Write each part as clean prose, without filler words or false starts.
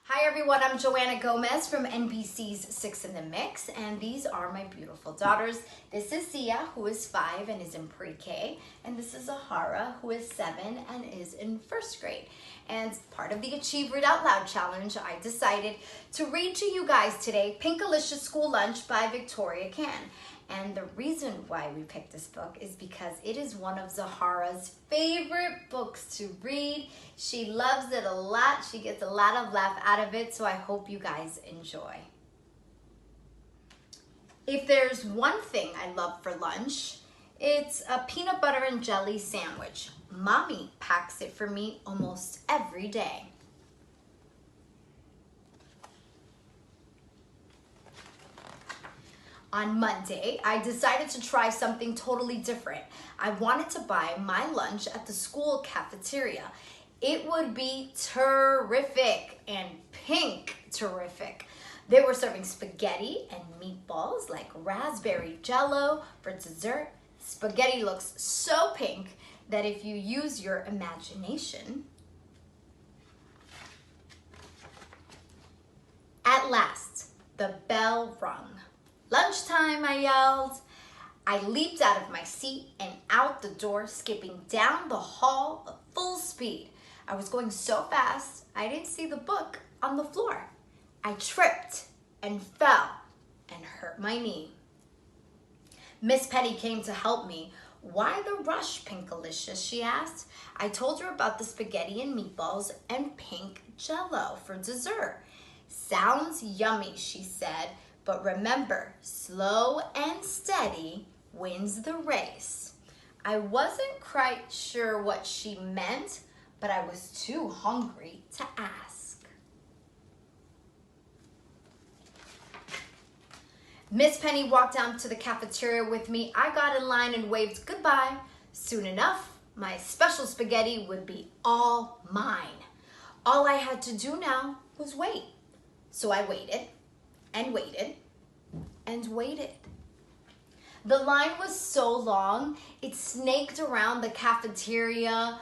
Hi everyone, I'm Joanna Gomez from NBC's Six in the Mix, and these are my beautiful daughters. This is Sia, who is 5 and is in pre-K, and this is Zahara, who is 7 and is in first grade. And part of the Achieve Read Out Loud challenge, I decided to read to you guys today Pinkalicious School Lunch by Victoria Kann. And the reason why we picked this book is because it is one of Zahara's favorite books to read. She loves it a lot. She gets a lot of laugh out of it, so I hope you guys enjoy. If there's one thing I love for lunch, it's a peanut butter and jelly sandwich. Mommy packs it for me almost every day. On Monday, I decided to try something totally different. I wanted to buy my lunch at the school cafeteria. It would be terrific and pink terrific. They were serving spaghetti and meatballs like raspberry jello for dessert. Spaghetti looks so pink that if you use your imagination. At last, the bell rung. Lunchtime, I yelled. I leaped out of my seat and out the door, skipping down the hall at full speed. I was going so fast, I didn't see the book on the floor. I tripped and fell and hurt my knee. Miss Penny came to help me. Why the rush, Pinkalicious, she asked. I told her about the spaghetti and meatballs and pink jello for dessert. Sounds yummy, she said. But remember, slow and steady wins the race. I wasn't quite sure what she meant, but I was too hungry to ask. Miss Penny walked down to the cafeteria with me. I got in line and waved goodbye. Soon enough, my special spaghetti would be all mine. All I had to do now was wait. So I waited and waited and waited. The line was so long, it snaked around the cafeteria.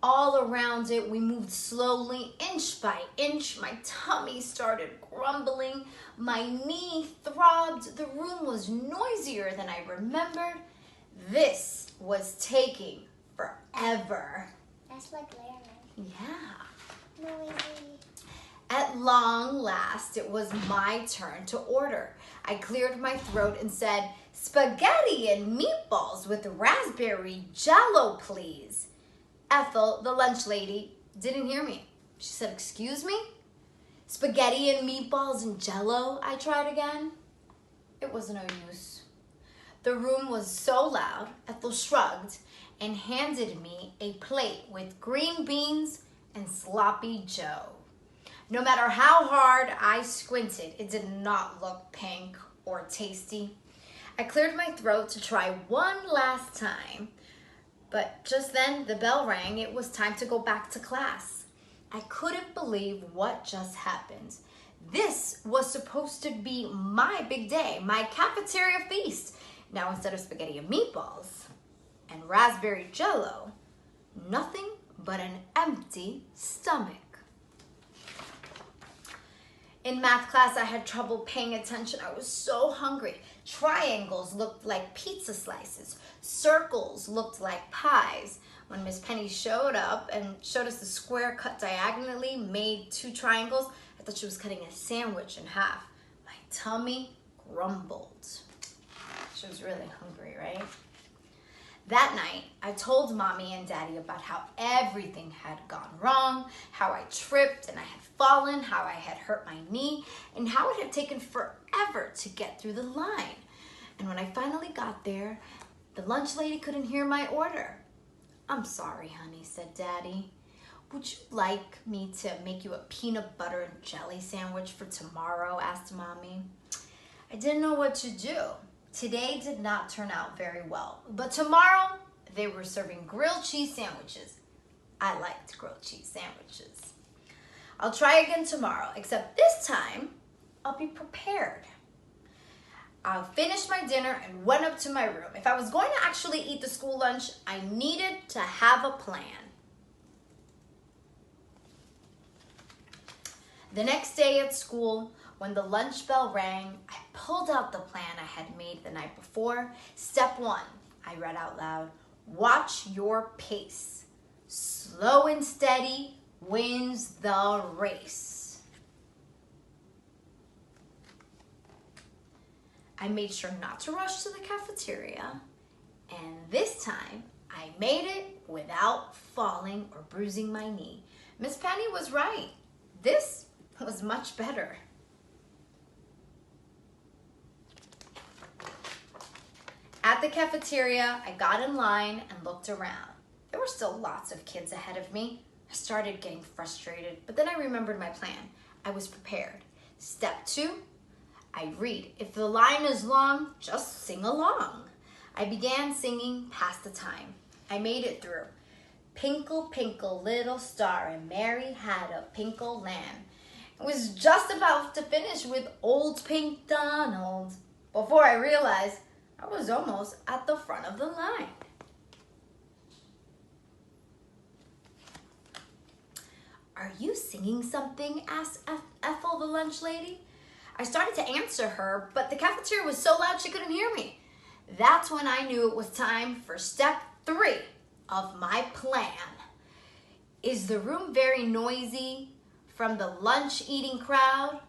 All around it, we moved slowly, inch by inch. My tummy started grumbling. My knee throbbed. The room was noisier than I remembered. This was taking forever. That's like Larry. Yeah. Noisy. At long last, it was my turn to order. I cleared my throat and said, "Spaghetti and meatballs with raspberry jello, please." Ethel, the lunch lady, didn't hear me. She said, "Excuse me? Spaghetti and meatballs and jello?" I tried again. It was no use. The room was so loud, Ethel shrugged and handed me a plate with green beans and sloppy joe. No matter how hard I squinted, it did not look pink or tasty. I cleared my throat to try one last time, but just then the bell rang. It was time to go back to class. I couldn't believe what just happened. This was supposed to be my big day, my cafeteria feast. Now instead of spaghetti and meatballs and raspberry jello, nothing but an empty stomach. In math class, I had trouble paying attention. I was so hungry. Triangles looked like pizza slices. Circles looked like pies. When Miss Penny showed up and showed us the square cut diagonally, made 2 triangles, I thought she was cutting a sandwich in half. My tummy grumbled. She was really hungry, right? That night, I told Mommy and Daddy about how everything had gone wrong, how I tripped and I had fallen, how I had hurt my knee, and how it had taken forever to get through the line. And when I finally got there, the lunch lady couldn't hear my order. "I'm sorry, honey," said Daddy. "Would you like me to make you a peanut butter and jelly sandwich for tomorrow?" asked Mommy. I didn't know what to do. Today did not turn out very well, but tomorrow they were serving grilled cheese sandwiches. I liked grilled cheese sandwiches. I'll try again tomorrow, except this time I'll be prepared. I finished my dinner and went up to my room. If I was going to actually eat the school lunch, I needed to have a plan. The next day at school, when the lunch bell rang, I pulled out the plan I had made the night before. Step 1, I read out loud, watch your pace. Slow and steady wins the race. I made sure not to rush to the cafeteria, and this time I made it without falling or bruising my knee. Miss Penny was right. This was much better. At the cafeteria, I got in line and looked around. There were still lots of kids ahead of me. I started getting frustrated, but then I remembered my plan. I was prepared. Step 2, I read. If the line is long, just sing along. I began singing past the time. I made it through. Pinkle, pinkle, little star, and Mary had a pinkle lamb. It was just about to finish with Old Pink Donald before I realized I was almost at the front of the line. Are you singing something? Asked Ethel, the lunch lady. I started to answer her, but the cafeteria was so loud she couldn't hear me. That's when I knew it was time for step 3 of my plan. Is the room very noisy from the lunch eating crowd?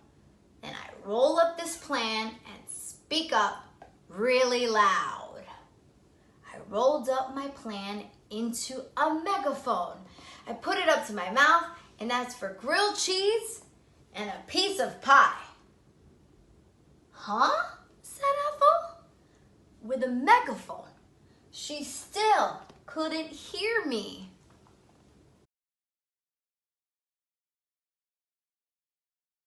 Then I roll up this plan and speak up really loud. I rolled up my plan into a megaphone. I put it up to my mouth and asked for grilled cheese and a piece of pie. Huh? Said Ethel. With a megaphone. She still couldn't hear me.